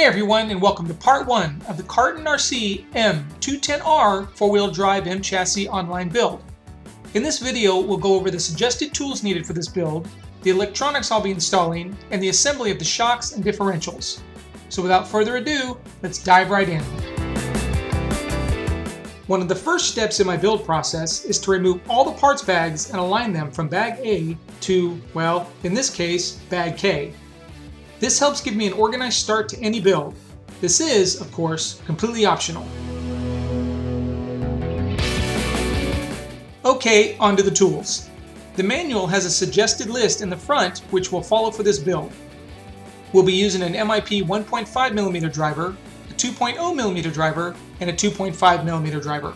everyone, and welcome to part 1 of the Carten RC M210R 4-wheel drive M chassis online build. In this video, we'll go over the suggested tools needed for this build, the electronics I'll be installing, and the assembly of the shocks and differentials. So without further ado, let's dive right in. One of the first steps in my build process is to remove all the parts bags and align them from bag A to, well, in this case, bag K. This helps give me an organized start to any build. This is, of course, completely optional. Okay, onto the tools. The manual has a suggested list in the front which we'll follow for this build. We'll be using an MIP 1.5mm driver, a 2.0mm driver, and a 2.5mm driver.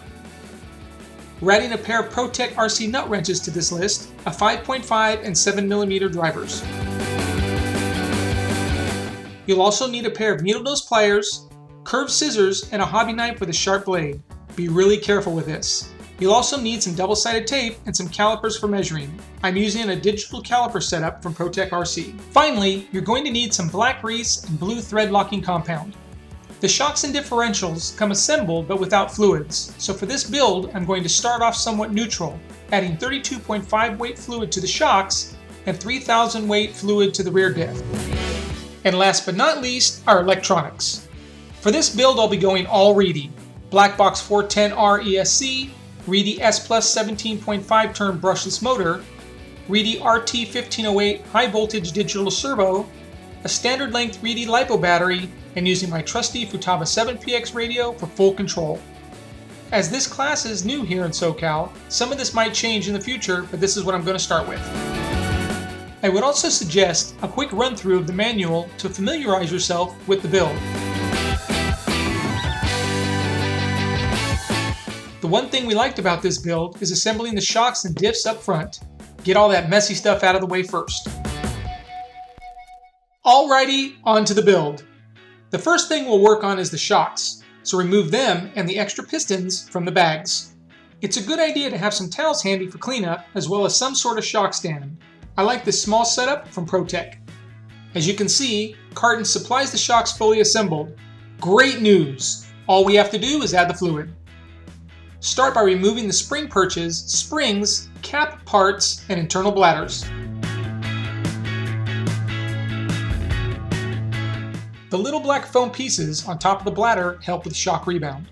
We're adding a pair of ProTech RC nut wrenches to this list, a 5.5 and 7mm drivers. You'll also need a pair of needle nose pliers, curved scissors, and a hobby knife with a sharp blade. Be really careful with this. You'll also need some double-sided tape and some calipers for measuring. I'm using a digital caliper setup from ProTech RC. Finally, you're going to need some black grease and blue thread locking compound. The shocks and differentials come assembled but without fluids, so for this build I'm going to start off somewhat neutral, adding 32.5 weight fluid to the shocks and 3000 weight fluid to the rear diff. And last but not least, our electronics. For this build I'll be going all Reedy. Blackbox 410R ESC, Reedy S Plus 17.5 turn brushless motor, Reedy RT 1508 high voltage digital servo, a standard length Reedy LiPo battery, and using my trusty Futaba 7PX radio for full control. As this class is new here in SoCal, some of this might change in the future, but this is what I'm going to start with. I would also suggest a quick run through of the manual to familiarize yourself with the build. The one thing we liked about this build is assembling the shocks and diffs up front. Get all that messy stuff out of the way first. Alrighty, on to the build. The first thing we'll work on is the shocks, so remove them and the extra pistons from the bags. It's a good idea to have some towels handy for cleanup as well as some sort of shock stand. I like this small setup from ProTech. As you can see, Carten supplies the shocks fully assembled. Great news! All we have to do is add the fluid. Start by removing the spring perches, springs, cap parts, and internal bladders. The little black foam pieces on top of the bladder help with shock rebound.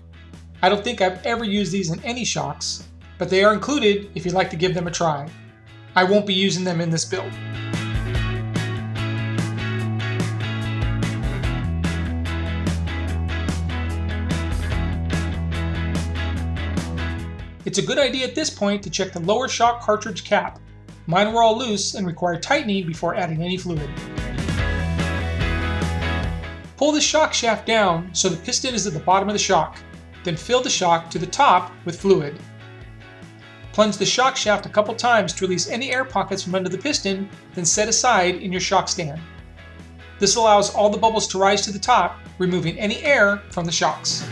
I don't think I've ever used these in any shocks, but they are included if you'd like to give them a try. I won't be using them in this build. It's a good idea at this point to check the lower shock cartridge cap. Mine were all loose and require tightening before adding any fluid. Pull the shock shaft down so the piston is at the bottom of the shock, then fill the shock to the top with fluid. Plunge the shock shaft a couple times to release any air pockets from under the piston, then set aside in your shock stand. This allows all the bubbles to rise to the top, removing any air from the shocks.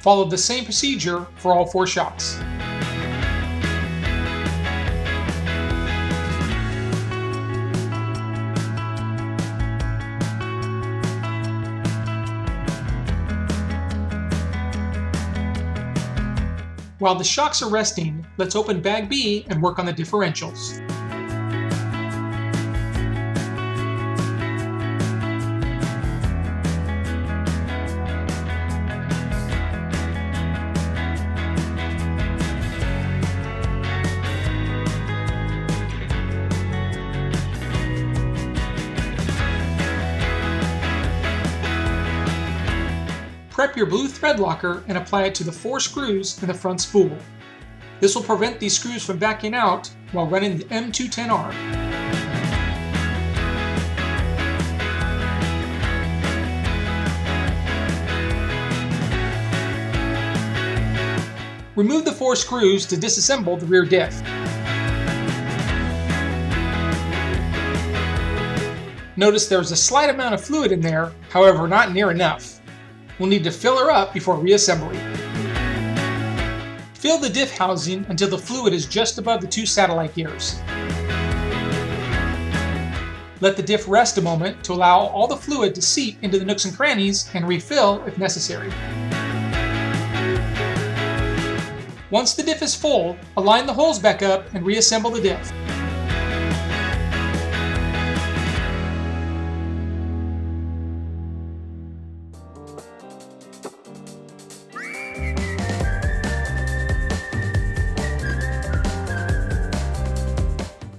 Follow the same procedure for all 4 shocks. While the shocks are resting, let's open bag B and work on the differentials. Prep your blue thread locker and apply it to the 4 screws in the front spool. This will prevent these screws from backing out while running the M210R. Remove the 4 screws to disassemble the rear diff. Notice there is a slight amount of fluid in there, however not near enough. We'll need to fill her up before reassembly. Fill the diff housing until the fluid is just above the 2 satellite gears. Let the diff rest a moment to allow all the fluid to seep into the nooks and crannies and refill if necessary. Once the diff is full, align the holes back up and reassemble the diff.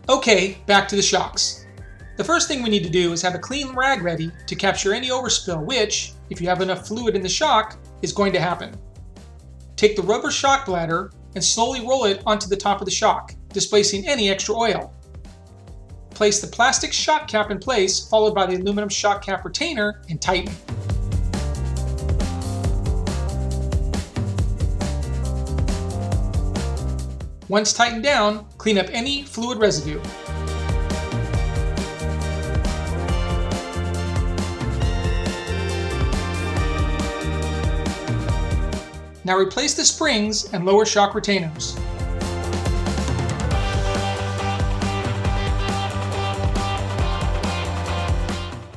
Okay, back to the shocks. The first thing we need to do is have a clean rag ready to capture any overspill which, if you have enough fluid in the shock, is going to happen. Take the rubber shock bladder and slowly roll it onto the top of the shock, displacing any extra oil. Place the plastic shock cap in place, followed by the aluminum shock cap retainer, and tighten. Once tightened down, clean up any fluid residue. Now replace the springs and lower shock retainers.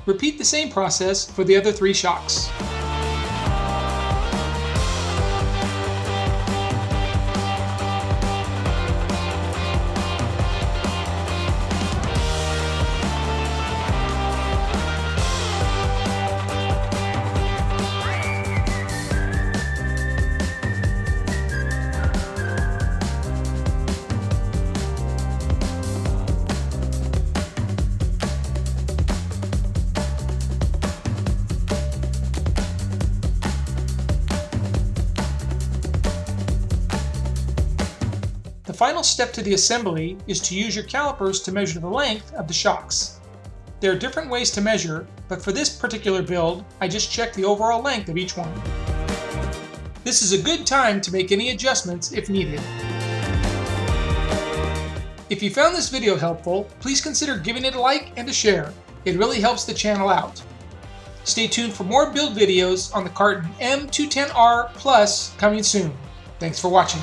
Repeat the same process for the other 3 shocks. The final step to the assembly is to use your calipers to measure the length of the shocks. There are different ways to measure, but for this particular build, I just checked the overall length of each one. This is a good time to make any adjustments if needed. If you found this video helpful, please consider giving it a like and a share. It really helps the channel out. Stay tuned for more build videos on the Carten M210R Plus coming soon. Thanks for watching.